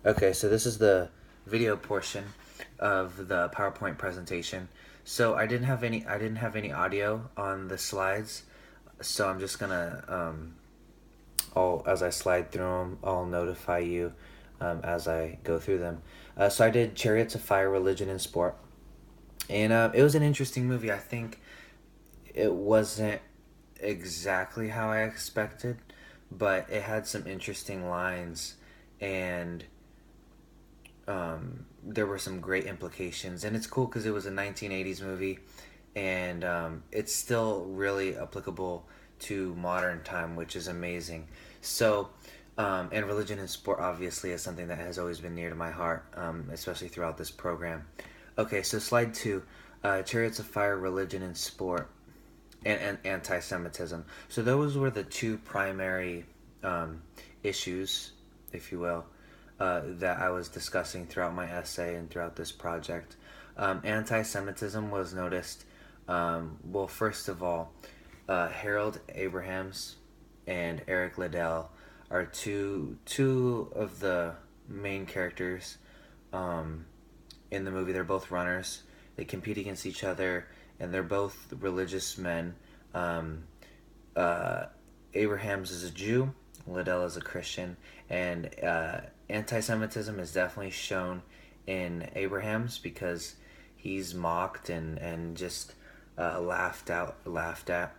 Okay, so this is the video portion of the PowerPoint presentation. So I didn't have any audio on the slides, so I'm just gonna I'll as I slide through them, I'll notify you as I go through them. So I did Chariots of Fire, Religion and Sport, and it was an interesting movie. I think it wasn't exactly how I expected, but it had some interesting lines and there were some great implications, and it's cool because it was a 1980s movie, and it's still really applicable to modern time, which is amazing. So, and religion and sport obviously is something that has always been near to my heart, especially throughout this program. Okay, so slide two, Chariots of Fire, Religion and Sport, and anti-Semitism. So those were the two primary issues, if you will, that I was discussing throughout my essay and throughout this project. Anti-Semitism was noticed. Well, first of all, Harold Abrahams and Eric Liddell are two of the main characters in the movie. They're both runners. They compete against each other, and they're both religious men. Um, uh, Abrahams is a Jew, Liddell is a Christian, and anti-Semitism is definitely shown in Abrahams because he's mocked and just laughed at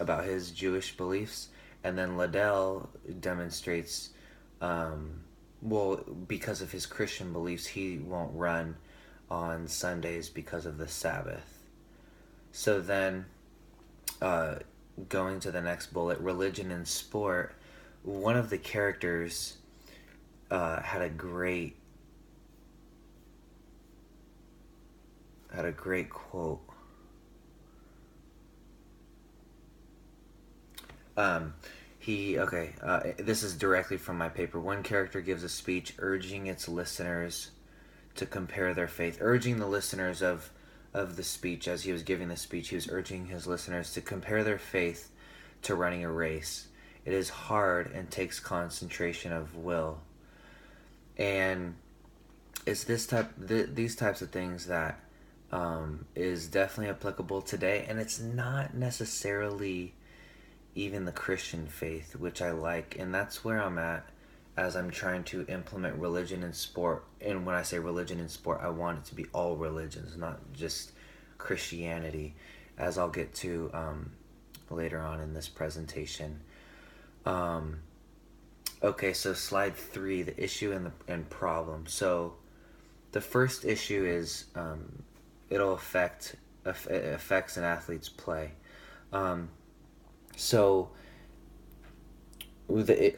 about his Jewish beliefs, and then Liddell demonstrates, well, because of his Christian beliefs, he won't run on Sundays because of the Sabbath. So then, uh, going to the next bullet, religion and sport. One of the characters had a great quote. Um, he okay. This is directly from my paper. One character gives a speech urging its listeners to compare their faith, urging the listeners of the speech. As he was giving the speech, he was urging his listeners to compare their faith to running a race. It is hard and takes concentration of will, and it's these types of things that is definitely applicable today, and it's not necessarily even the Christian faith, which I like, and that's where I'm at as I'm trying to implement religion in sport. And when I say religion in sport, I want it to be all religions, not just Christianity, as I'll get to later on in this presentation. Um, okay, so slide three, the issue and problem. So the first issue is it'll it affects an athlete's play. Um, so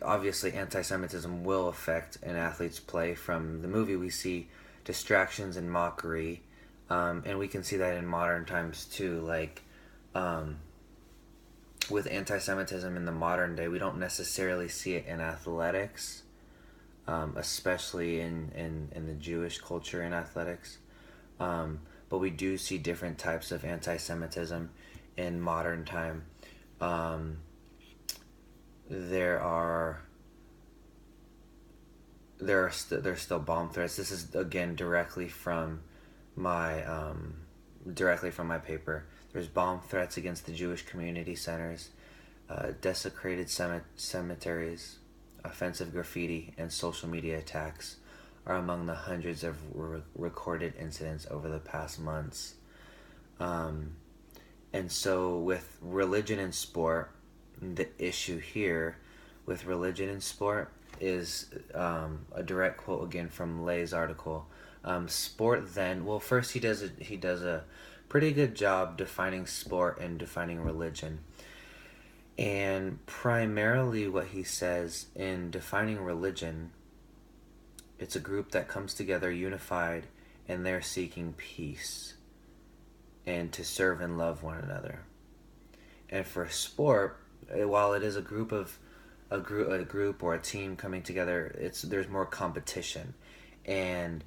obviously anti-Semitism will affect an athlete's play. From the movie, we see distractions and mockery, and we can see that in modern times too. Like um, with anti-Semitism in the modern day, we don't necessarily see it in athletics, especially in the Jewish culture in athletics. But we do see different types of anti-Semitism in modern time. Um, there are there's still bomb threats. This is again my directly from my paper. There's bomb threats against the Jewish community centers, desecrated cemeteries, offensive graffiti, and social media attacks are among the hundreds of recorded incidents over the past months. Um, and so, with religion and sport, the issue here with religion and sport is a direct quote again from Lay's article. Sport then, well, first he does a pretty good job defining sport and defining religion. And primarily, what he says in defining religion, it's a group that comes together unified and they're seeking peace and to serve and love one another. And for sport, while it is a group or a team coming together, there's more competition. And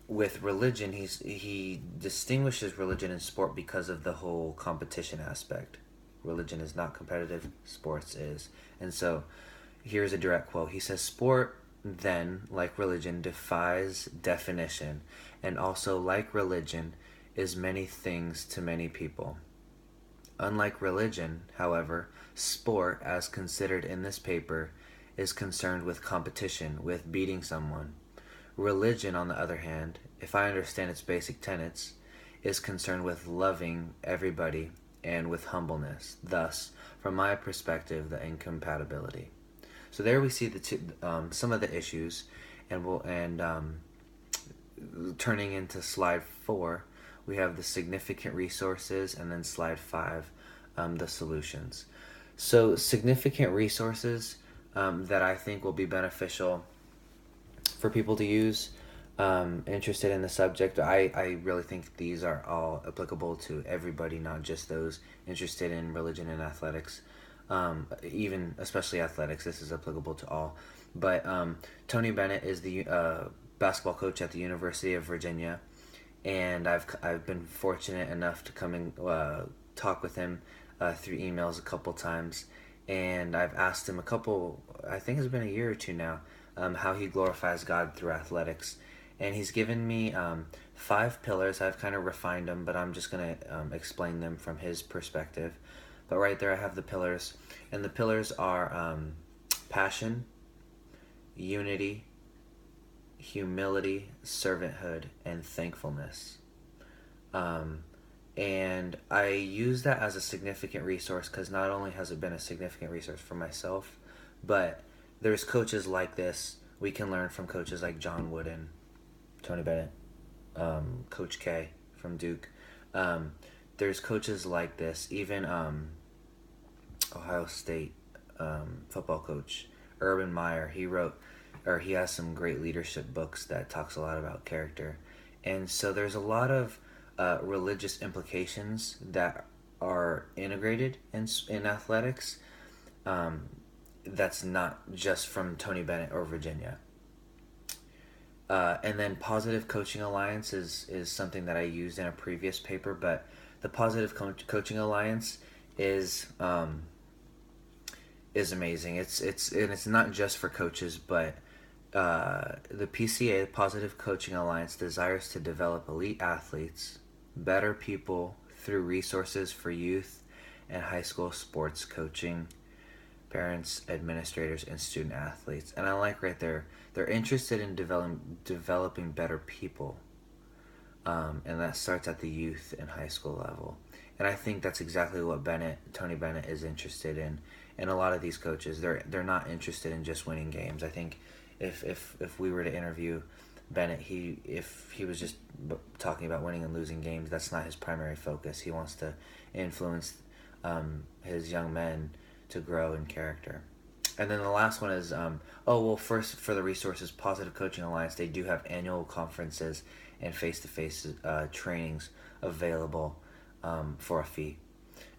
with religion, he distinguishes religion and sport because of the whole competition aspect. Religion is not competitive, sports is. And so here's a direct quote. He says, "Sport then, like religion, defies definition, and also, like religion, is many things to many people. Unlike religion, however, sport, as considered in this paper, is concerned with competition, with beating someone. Religion, on the other hand, if I understand its basic tenets, is concerned with loving everybody and with humbleness. Thus, from my perspective, the incompatibility. So there we see the two, some of the issues, and turning into slide 4, we have the significant resources, and then slide 5, the solutions. So significant resources that I think will be beneficial for people to use interested in the subject. I really think these are all applicable to everybody, not just those interested in religion and athletics. Even especially athletics, this is applicable to all. But Tony Bennett is the basketball coach at the University of Virginia, and I've been fortunate enough to come and talk with him through emails a couple times, and I've asked him I think it's been a year or two now, how he glorifies God through athletics, and he's given me 5 pillars. I've kind of refined them, but I'm just gonna explain them from his perspective. But right there, I have the pillars, and the pillars are passion, unity, humility, servanthood, and thankfulness. And I use that as a significant resource because not only has it been a significant resource for myself, but there's coaches like this. We can learn from coaches like John Wooden, Tony Bennett, Coach K from Duke. There's coaches like this, even Ohio State football coach Urban Meyer. He has some great leadership books that talks a lot about character, and so there's a lot of religious implications that are integrated in athletics. That's not just from Tony Bennett or Virginia. And then Positive Coaching Alliance is something that I used in a previous paper, but the Positive Coaching Alliance is amazing. It's not just for coaches, but the PCA, Positive Coaching Alliance, desires to develop elite athletes, better people through resources for youth and high school sports coaching, parents, administrators, and student athletes. And I like right there, they're interested in developing better people, and that starts at the youth and high school level. And I think that's exactly what Tony Bennett is interested in. And a lot of these coaches, they're not interested in just winning games. I think if we were to interview Bennett, if he was just talking about winning and losing games, that's not his primary focus. He wants to influence his young men to grow in character. And then the last one is, first for the resources, Positive Coaching Alliance, they do have annual conferences and face-to-face trainings available for a fee.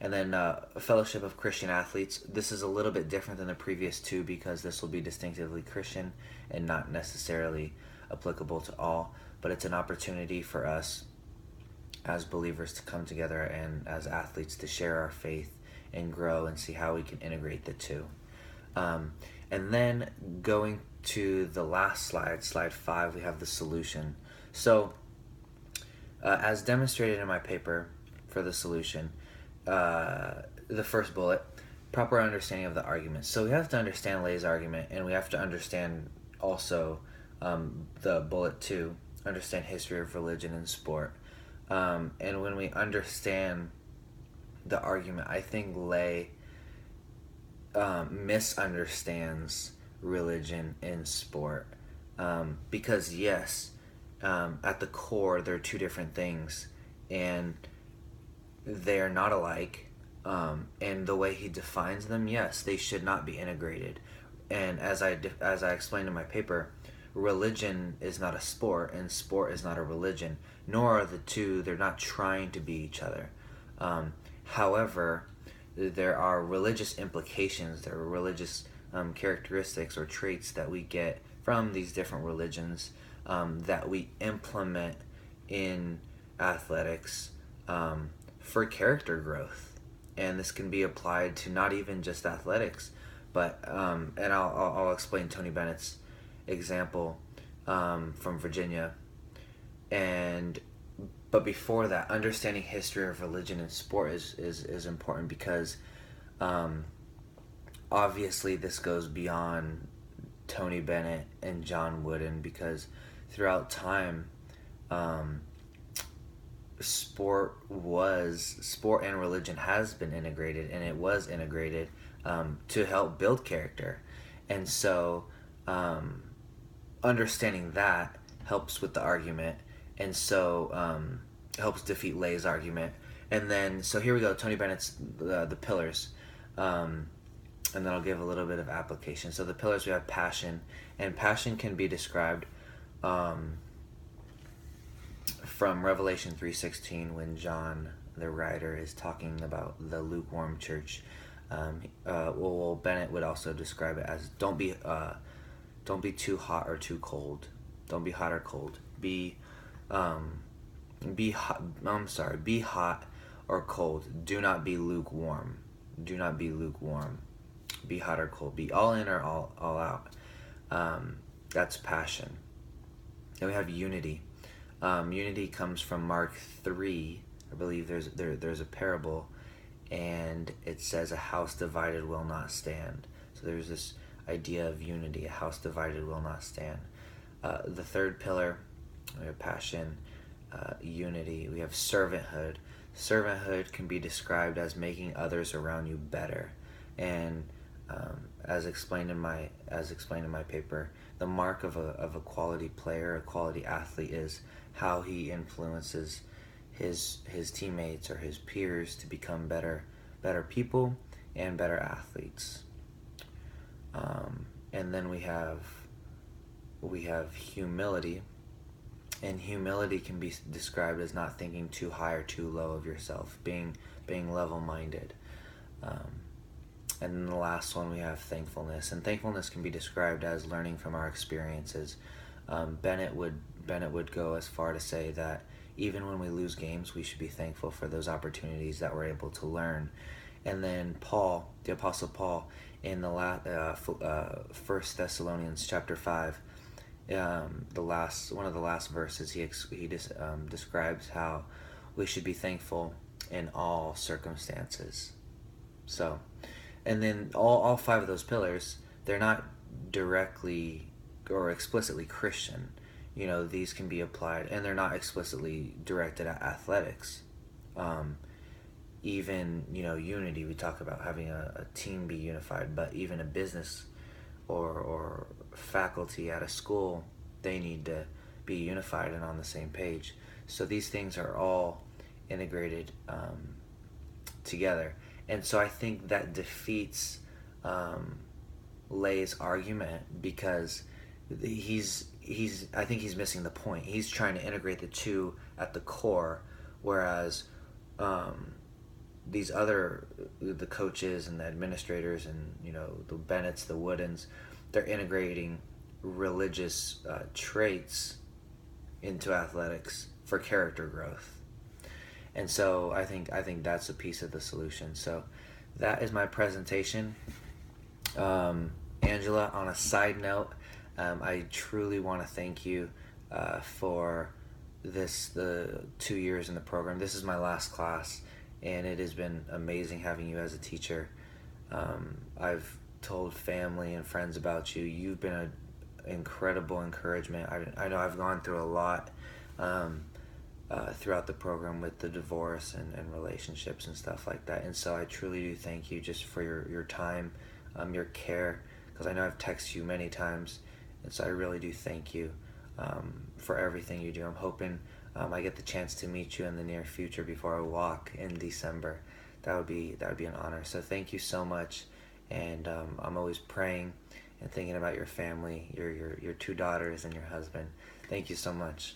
And then a Fellowship of Christian Athletes. This is a little bit different than the previous two because this will be distinctively Christian and not necessarily applicable to all, but it's an opportunity for us as believers to come together and as athletes to share our faith and grow and see how we can integrate the two. And then going to the last slide 5, we have the solution. So as demonstrated in my paper for the solution, the first bullet, proper understanding of the argument. So we have to understand Lay's argument, and we have to understand also the bullet 2, understand history of religion and sport. And when we understand the argument, I think Lay misunderstands religion and sport, because yes, at the core they're two different things, and they are not alike. And the way he defines them, yes, they should not be integrated. And as I explained in my paper, religion is not a sport, and sport is not a religion, nor are the two. They're not trying to be each other. However, there are religious implications. There are religious characteristics or traits that we get from these different religions that we implement in athletics for character growth. And this can be applied to not even just athletics, but and I'll explain Tony Bennett's example from Virginia. And but before that, understanding history of religion and sport is important because um, obviously this goes beyond Tony Bennett and John Wooden, because throughout time, um, sport and religion has been integrated, and it was integrated to help build character. And so um, understanding that helps with the argument, and so helps defeat Lay's argument. And then so here we go, Tony Bennett's the pillars. um, and then I'll give a little bit of application. So the pillars, we have passion, and passion can be described um, from Revelation 3:16, when John the writer is talking about the lukewarm church. Bennett would also describe it as don't be too hot or too cold. Don't be hot or cold. Um, be hot. I'm sorry. Be hot or cold. Do not be lukewarm. Do not be lukewarm. Be hot or cold. Be all in or all out. That's passion. Then we have unity. Unity comes from Mark 3. I believe there's a parable, and it says, "A house divided will not stand." So there's this idea of unity. A house divided will not stand. The third pillar, we have passion, unity. We have servanthood. Servanthood can be described as making others around you better, and as explained in my paper, the mark of a quality player, a quality athlete, is how he influences his teammates or his peers to become better people and better athletes. And then we have humility, and humility can be described as not thinking too high or too low of yourself, being level-minded. And then the last one, we have thankfulness, and thankfulness can be described as learning from our experiences. Bennett would go as far to say that even when we lose games, we should be thankful for those opportunities that we're able to learn. And then Paul, the Apostle Paul, in the 1 Thessalonians chapter 5, one of the last verses, he describes how we should be thankful in all circumstances. So, and then all five of those pillars, they're not directly or explicitly Christian. These can be applied, and they're not explicitly directed at athletics. Even unity, we talk about having a team be unified, but even a business or faculty at a school, they need to be unified and on the same page. So these things are all integrated together, and so I think that defeats Lay's argument, because I think he's missing the point. He's trying to integrate the two at the core, whereas the coaches and the administrators and the Bennetts, the Woodens, they're integrating religious traits into athletics for character growth. And so I think that's a piece of the solution. So that is my presentation. Angela, on a side note, I truly want to thank you for the 2 years in the program. This is my last class, and it has been amazing having you as a teacher. I've told family and friends about you. You've been an incredible encouragement. I know I've gone through a lot throughout the program with the divorce and relationships and stuff like that. And so I truly do thank you just for your time, your care, because I know I've texted you many times. And so I really do thank you for everything you do. I'm hoping I get the chance to meet you in the near future before I walk in December. That would be an honor. So thank you so much. And I'm always praying and thinking about your family, your 2 daughters and your husband. Thank you so much.